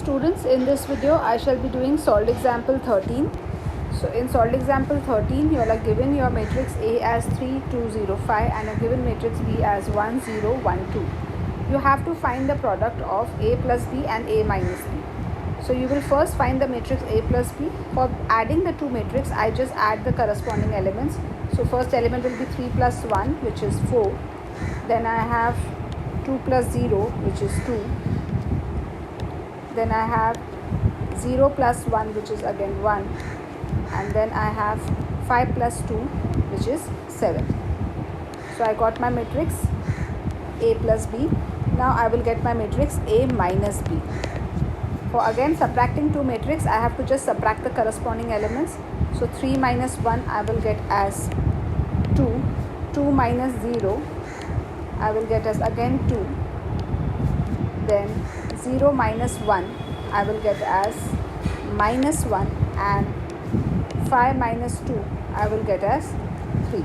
students, in this video I shall be doing solved example 13. So in solved example 13 you are given your matrix A as 3, 2, 0, 5 and a given matrix B as 1, 0, 1, 2. You have to find the product of A plus B and A minus B. So you will first find the matrix A plus B. For adding the two matrix, I just add the corresponding elements. So first element will be 3 plus 1, which is 4. Then I have 2 plus 0, which is 2. Then I have 0 plus 1, which is again 1. And then I have 5 plus 2, which is 7. So I got my matrix A plus B. Now I will get my matrix A minus B. For again subtracting two matrix, I have to just subtract the corresponding elements. So 3 minus 1 I will get as 2. 2 minus 0 I will get as again 2. Then 0 minus 1 I will get as minus 1, and 5 minus 2 I will get as 3.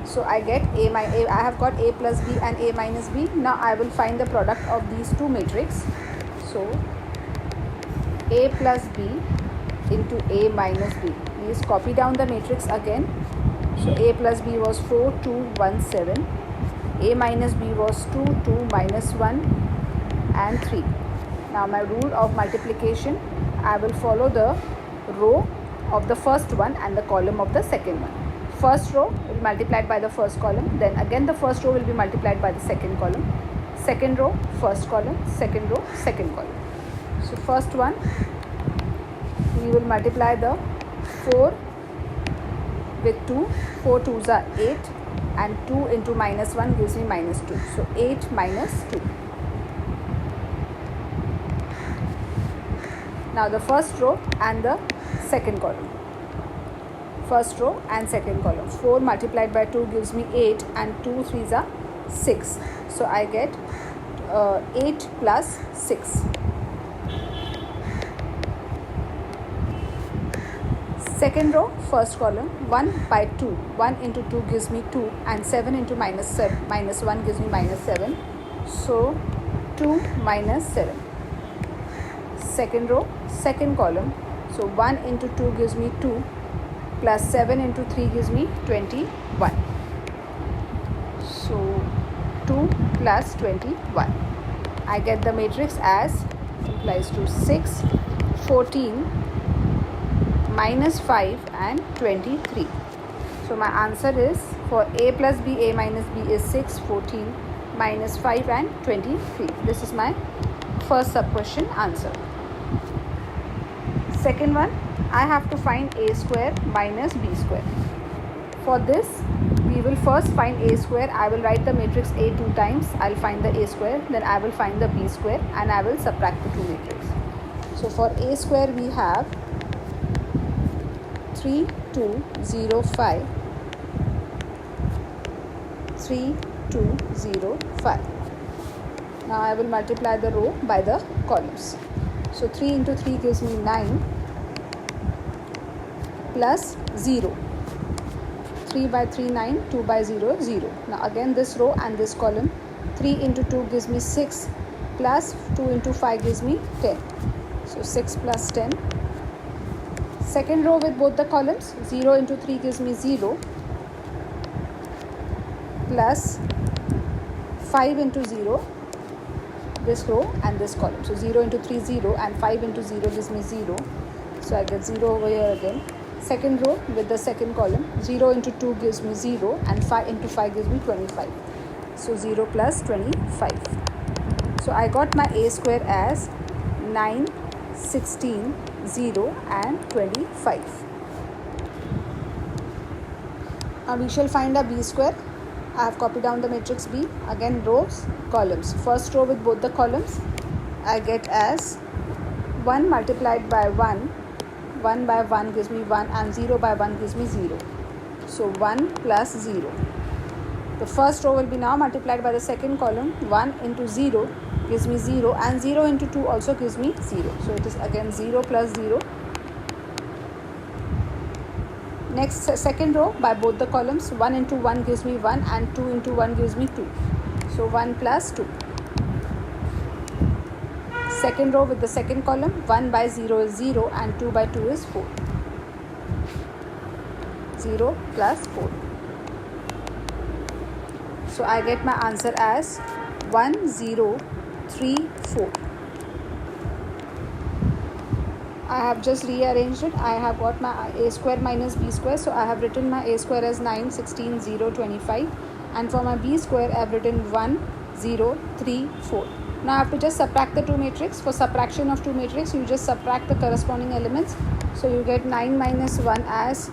So I get I have got A plus B and A minus B. Now I will find the product of these two matrix. So A plus B into A minus B. Please copy down the matrix again. So A plus B was 4, 2, 1, 7. A minus B was 2, 2, minus 1 and 3. Now my rule of multiplication, I will follow the row of the first one and the column of the second one. First row will be multiplied by the first column, then again the first row will be multiplied by the second column. Second row, first column, second row, second column. So first one, we will multiply the 4 with 2. 4 2s are 8 and 2 into minus 1 gives me minus 2. So 8 minus 2. Now the first row and the second column. First row and second column. 4 multiplied by 2 gives me 8 and 2 3s are 6. So I get 8 plus 6. Second row, first column, 1 by 2. 1 into 2 gives me 2 and 7 into minus 1 gives me minus 7. So 2 minus 7. Second row, second column. So 1 into 2 gives me 2 plus 7 into 3 gives me 21. So 2 plus 21. I get the matrix as implies to 6, 14, minus 5 and 23. So my answer is for A plus B, A minus B is 6, 14, minus 5 and 23. This is my first sub question answer. Second one, I have to find A square minus B square. For this, we will first find A square. I will write the matrix A 2 times. I will find the A square. Then I will find the B square and I will subtract the two matrix. So for A square, we have 3, 2, 0, 5. 3, 2, 0, 5. Now I will multiply the row by the columns. So 3 into 3 gives me 9 plus 0. 3 by 3, 9, 2 by 0, 0. Now again this row and this column. 3 into 2 gives me 6 plus 2 into 5 gives me 10. So 6 plus 10. Second row with both the columns. 0 into 3 gives me 0 plus 5 into 0. This row and this column. So 0 into 3 0 and 5 into 0 gives me 0. So I get 0 over here again. Second row with the second column. 0 into 2 gives me 0 and 5 into 5 gives me 25. So 0 plus 25. So I got my A square as 9, 16, 0 and 25. Now we shall find a B square. I have copied down the matrix B. Again rows, columns. First row with both the columns, I get as 1 multiplied by 1. 1 by 1 gives me 1 and 0 by 1 gives me 0. So 1 plus 0. The first row will be now multiplied by the second column. 1 into 0 gives me 0 and 0 into 2 also gives me 0. So it is again 0 plus 0. Next second row by both the columns. 1 into 1 gives me 1 and 2 into 1 gives me 2. So 1 plus 2. Second row with the second column, 1 by 0 is 0 and 2 by 2 is 4. 0 plus 4. So I get my answer as 1034. I have just rearranged it. I have got my a square minus b square. So I have written my a square as 9, 16, 0, 25. And for my b square, I have written 1, 0, 3, 4. Now I have to just subtract the two matrix. For subtraction of two matrix, you just subtract the corresponding elements. So you get 9 minus 1 as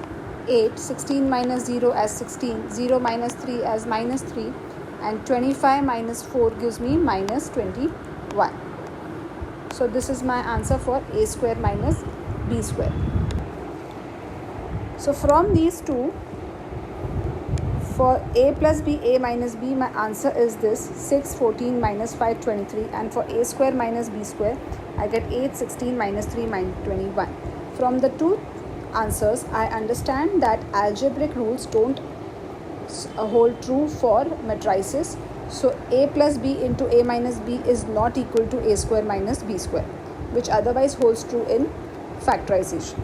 8, 16 minus 0 as 16, 0 minus 3 as minus 3, and 25 minus 4 gives me minus 21. So this is my answer for a square minus b square. So from these two, for a plus b, a minus b, my answer is this 6, 14 minus 5, 23. And for a square minus b square, I get 8, 16 minus 3 minus 21. From the two answers, I understand that algebraic rules don't hold true for matrices. So a plus b into a minus b is not equal to a square minus b square, which otherwise holds true in factorization.